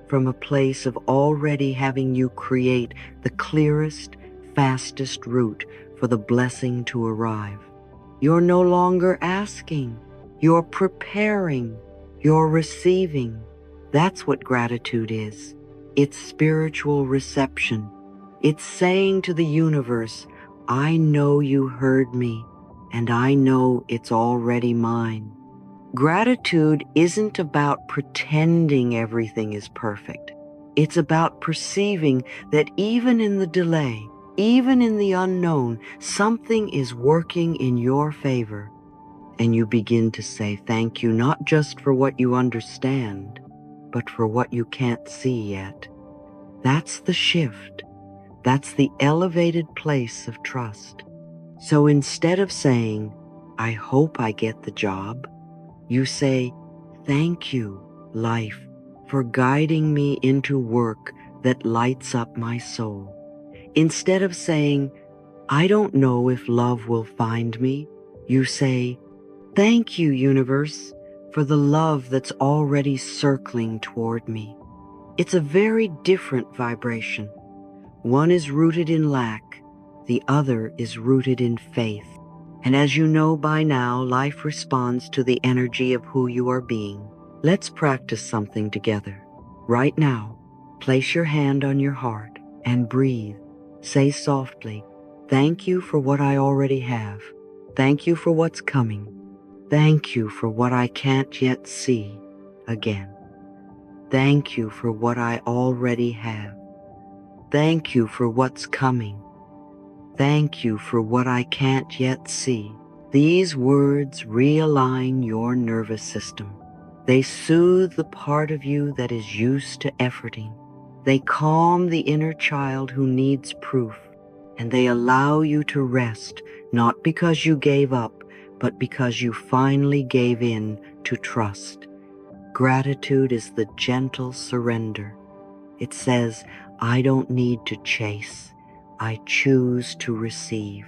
from a place of already having you create the clearest, fastest route for the blessing to arrive, you're no longer asking, you're preparing, you're receiving. That's what gratitude is. It's spiritual reception. It's saying to the universe, I know you heard me, and I know it's already mine. Gratitude isn't about pretending everything is perfect. It's about perceiving that even in the delay, even in the unknown, something is working in your favor. And you begin to say thank you, not just for what you understand, but for what you can't see yet. That's the shift. That's the elevated place of trust. So instead of saying, I hope I get the job, you say, thank you, life, for guiding me into work that lights up my soul. Instead of saying, I don't know if love will find me, you say, thank you, universe, for the love that's already circling toward me. It's a very different vibration. One is rooted in lack, the other is rooted in faith. And as you know by now, life responds to the energy of who you are being. Let's practice something together. Right now, place your hand on your heart and breathe. Say softly, thank you for what I already have. Thank you for what's coming. Thank you for what I can't yet see. Again. Thank you for what I already have. Thank you for what's coming. Thank you for what I can't yet see. These words realign your nervous system. They soothe the part of you that is used to efforting. They calm the inner child who needs proof, and they allow you to rest, not because you gave up, but because you finally gave in to trust. Gratitude is the gentle surrender. It says, I don't need to chase. I choose to receive.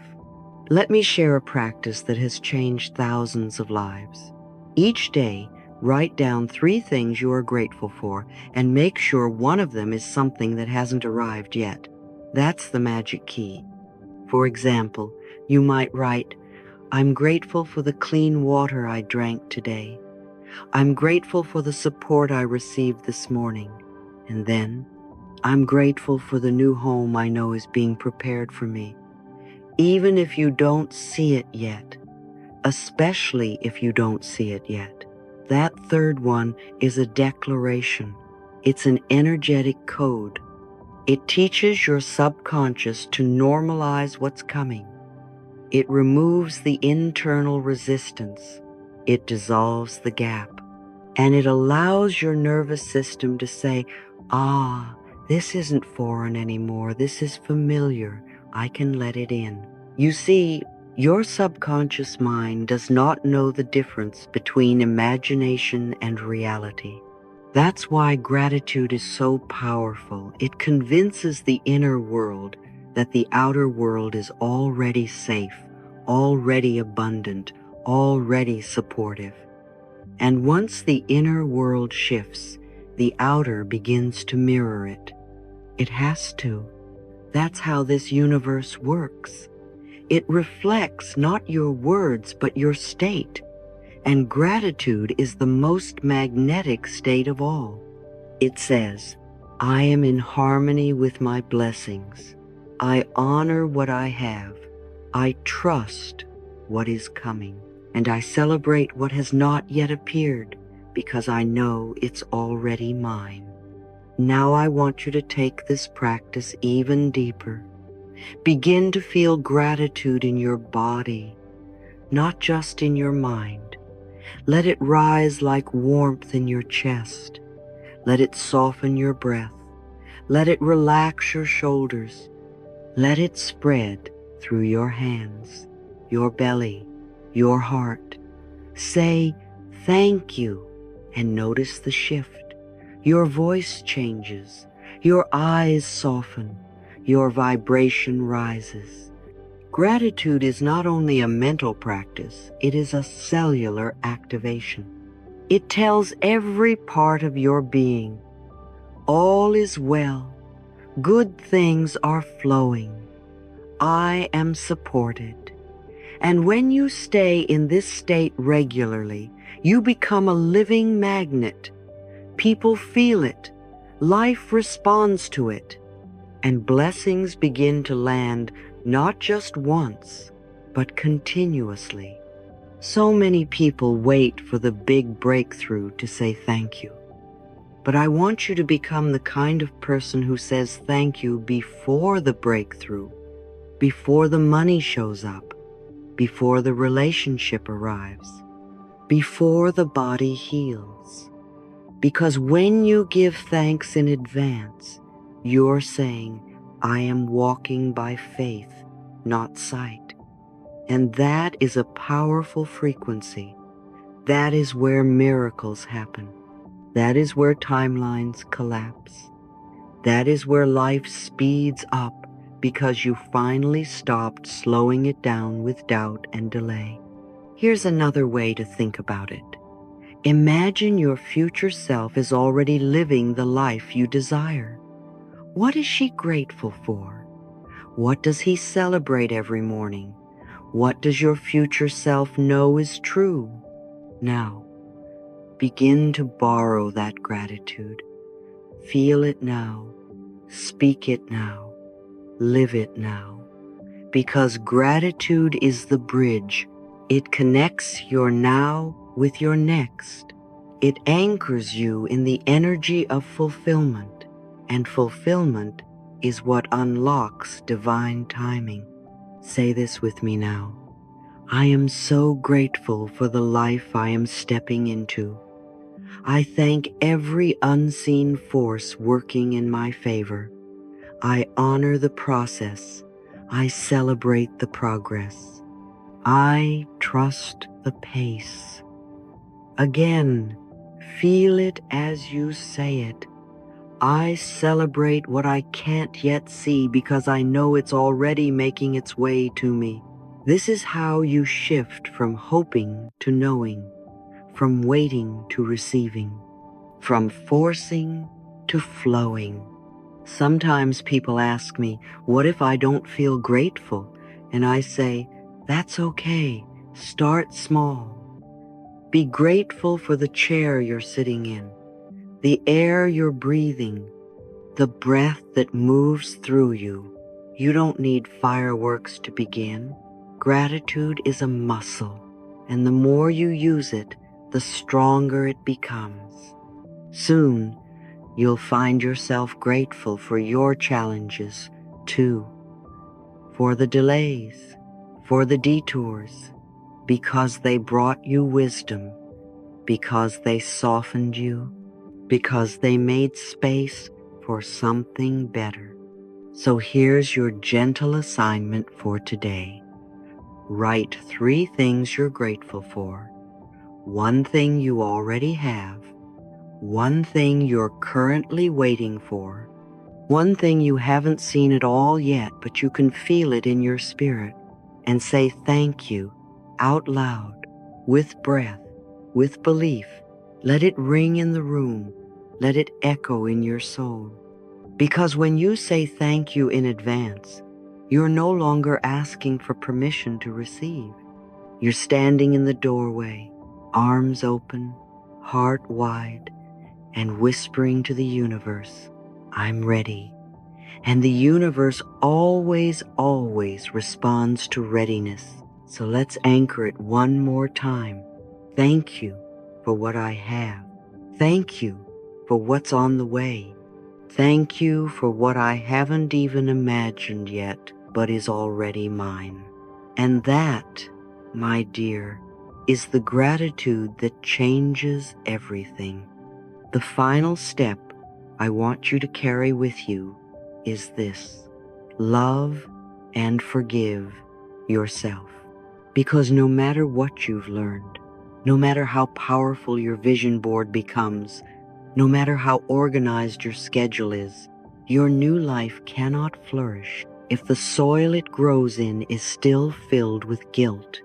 Let me share a practice that has changed thousands of lives. Each day, write down 3 things you are grateful for and make sure one of them is something that hasn't arrived yet. That's the magic key. For example, you might write, I'm grateful for the clean water I drank today. I'm grateful for the support I received this morning. And then, I'm grateful for the new home I know is being prepared for me. Even if you don't see it yet, especially if you don't see it yet. That third one is a declaration. It's an energetic code. It teaches your subconscious to normalize what's coming. It removes the internal resistance. It dissolves the gap. And it allows your nervous system to say, this isn't foreign anymore. This is familiar. I can let it in. You see, your subconscious mind does not know the difference between imagination and reality. That's why gratitude is so powerful. It convinces the inner world that the outer world is already safe, already abundant, already supportive. And once the inner world shifts, the outer begins to mirror it. It has to. That's how this universe works. It reflects not your words, but your state. And gratitude is the most magnetic state of all. It says, I am in harmony with my blessings. I honor what I have. I trust what is coming. And I celebrate what has not yet appeared, because I know it's already mine. Now I want you to take this practice even deeper. Begin to feel gratitude in your body, not just in your mind. Let it rise like warmth in your chest. Let it soften your breath. Let it relax your shoulders. Let it spread through your hands, your belly, your heart. Say, thank you, and notice the shift. Your voice changes. Your eyes soften. Your vibration rises. Gratitude is not only a mental practice, it is a cellular activation. It tells every part of your being, all is well, good things are flowing, I am supported. And when you stay in this state regularly, you become a living magnet. People feel it, life responds to it, and blessings begin to land not just once, but continuously. So many people wait for the big breakthrough to say thank you. But I want you to become the kind of person who says thank you before the breakthrough, before the money shows up, before the relationship arrives, before the body heals. Because when you give thanks in advance, you're saying, I am walking by faith, not sight. And that is a powerful frequency. That is where miracles happen. That is where timelines collapse. That is where life speeds up because you finally stopped slowing it down with doubt and delay. Here's another way to think about it. Imagine your future self is already living the life you desire. What is she grateful for? What does he celebrate every morning? What does your future self know is true? Now, begin to borrow that gratitude. Feel it now. Speak it now. Live it now. Because gratitude is the bridge. It connects your now with your next. It anchors you in the energy of fulfillment, and fulfillment is what unlocks divine timing. Say this with me now. I am so grateful for the life I am stepping into. I thank every unseen force working in my favor. I honor the process. I celebrate the progress. I trust the pace. Again, feel it as you say it. I celebrate what I can't yet see because I know it's already making its way to me. This is how you shift from hoping to knowing, from waiting to receiving, from forcing to flowing. Sometimes people ask me, what if I don't feel grateful? And I say, that's okay. Start small. Be grateful for the chair you're sitting in, the air you're breathing, the breath that moves through you. You don't need fireworks to begin. Gratitude is a muscle, and the more you use it, the stronger it becomes. Soon, you'll find yourself grateful for your challenges, too, for the delays, for the detours, because they brought you wisdom, because they softened you, because they made space for something better. So here's your gentle assignment for today. Write 3 things you're grateful for, 1 thing you already have, 1 thing you're currently waiting for, 1 thing you haven't seen at all yet, but you can feel it in your spirit, and say thank you out loud, with breath, with belief. Let it ring in the room. Let it echo in your soul. Because when you say thank you in advance, you're no longer asking for permission to receive. You're standing in the doorway, arms open, heart wide, and whispering to the universe, I'm ready. And the universe always, always responds to readiness. So let's anchor it one more time. Thank you for what I have. Thank you for what's on the way. Thank you for what I haven't even imagined yet, but is already mine. And that, my dear, is the gratitude that changes everything. The final step I want you to carry with you is this: love and forgive yourself. Because no matter what you've learned, no matter how powerful your vision board becomes, no matter how organized your schedule is, your new life cannot flourish if the soil it grows in is still filled with guilt,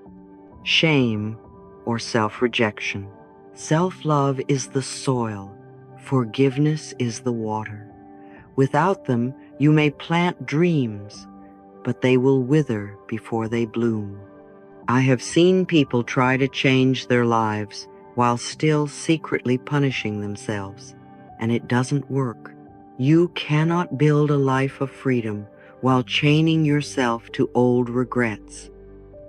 shame, or self-rejection. Self-love is the soil. Forgiveness is the water. Without them, you may plant dreams, but they will wither before they bloom. I have seen people try to change their lives while still secretly punishing themselves, and it doesn't work. You cannot build a life of freedom while chaining yourself to old regrets.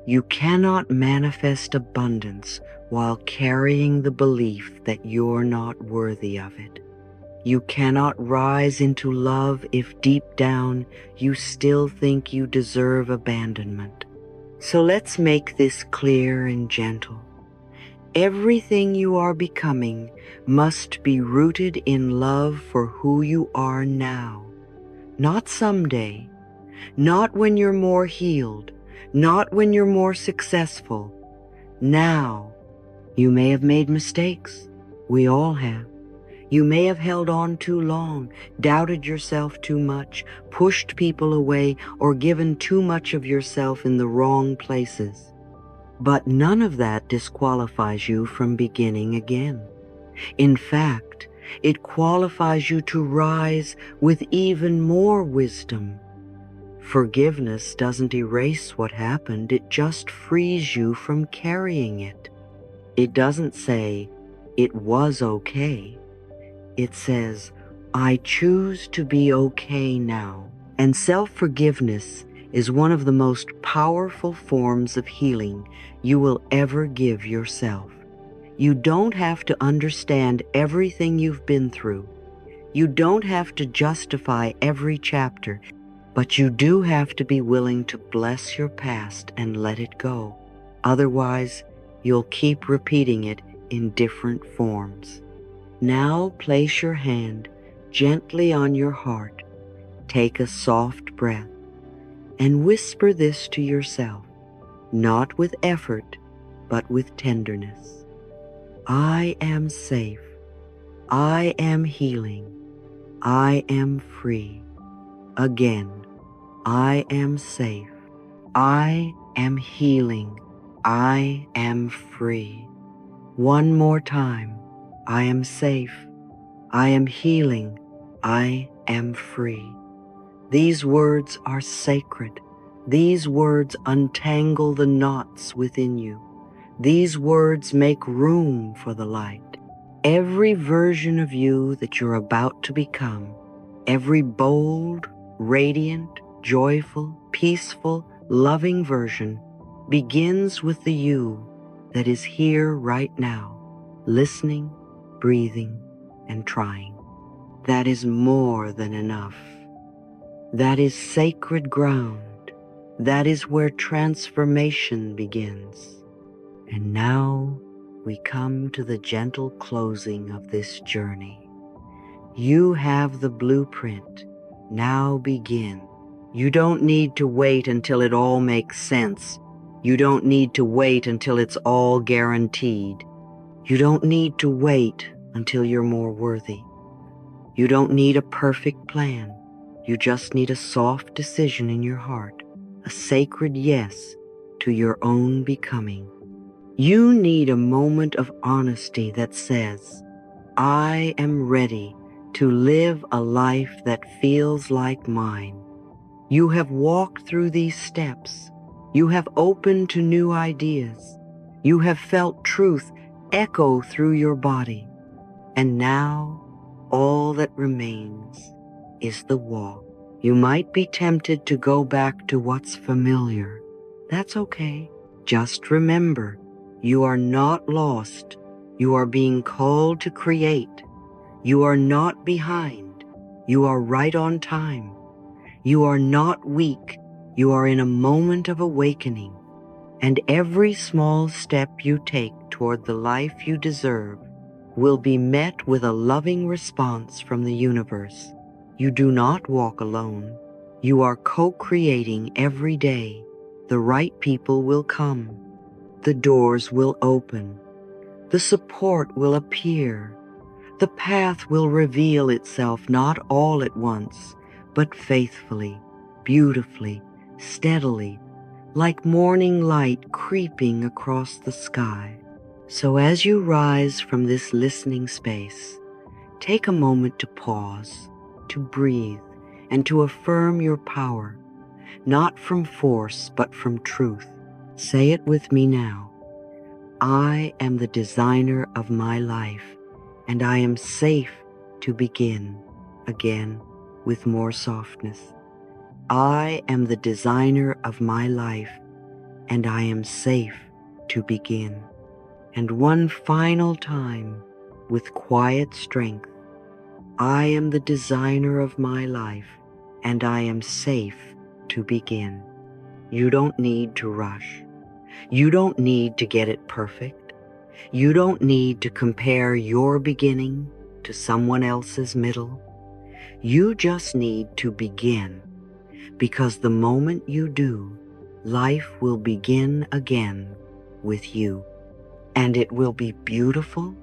You cannot manifest abundance while carrying the belief that you're not worthy of it. You cannot rise into love if deep down you still think you deserve abandonment. So let's make this clear and gentle. Everything you are becoming must be rooted in love for who you are now, not someday, not when you're more healed, not when you're more successful. Now, you may have made mistakes. We all have. You may have held on too long, doubted yourself too much, pushed people away, or given too much of yourself in the wrong places. But none of that disqualifies you from beginning again. In fact, it qualifies you to rise with even more wisdom. Forgiveness doesn't erase what happened, it just frees you from carrying it. It doesn't say, it was okay. It says, I choose to be okay now. And self-forgiveness is one of the most powerful forms of healing you will ever give yourself. You don't have to understand everything you've been through. You don't have to justify every chapter, but you do have to be willing to bless your past and let it go. Otherwise, you'll keep repeating it in different forms. Now place your hand gently on your heart. Take a soft breath and whisper this to yourself, not with effort, but with tenderness. I am safe. I am healing. I am free. Again, I am safe. I am healing. I am free. One more time. I am safe. I am healing. I am free. These words are sacred. These words untangle the knots within you. These words make room for the light. Every version of you that you're about to become, every bold, radiant, joyful, peaceful, loving version begins with the you that is here right now, listening, breathing, and trying. That is more than enough. That is sacred ground. That is where transformation begins. And now we come to the gentle closing of this journey. You have the blueprint. Now begin. You don't need to wait until it all makes sense. You don't need to wait until it's all guaranteed. You don't need to wait until you're more worthy. You don't need a perfect plan. You just need a soft decision in your heart, a sacred yes to your own becoming. You need a moment of honesty that says, I am ready to live a life that feels like mine. You have walked through these steps. You have opened to new ideas. You have felt truth echo through your body. And now, all that remains is the walk. You might be tempted to go back to what's familiar. That's okay. Just remember, you are not lost. You are being called to create. You are not behind. You are right on time. You are not weak. You are in a moment of awakening. And every small step you take toward the life you deserve will be met with a loving response from the universe. You do not walk alone. You are co-creating every day. The right people will come. The doors will open. The support will appear. The path will reveal itself not all at once, but faithfully, beautifully, steadily, like morning light creeping across the sky. So as you rise from this listening space, take a moment to pause, to breathe, and to affirm your power, not from force, but from truth. Say it with me now. I am the designer of my life, and I am safe to begin again with more softness. I am the designer of my life, and I am safe to begin. And one final time, with quiet strength, I am the designer of my life, and I am safe to begin. You don't need to rush. You don't need to get it perfect. You don't need to compare your beginning to someone else's middle. You just need to begin, because the moment you do, life will begin again with you. And it will be beautiful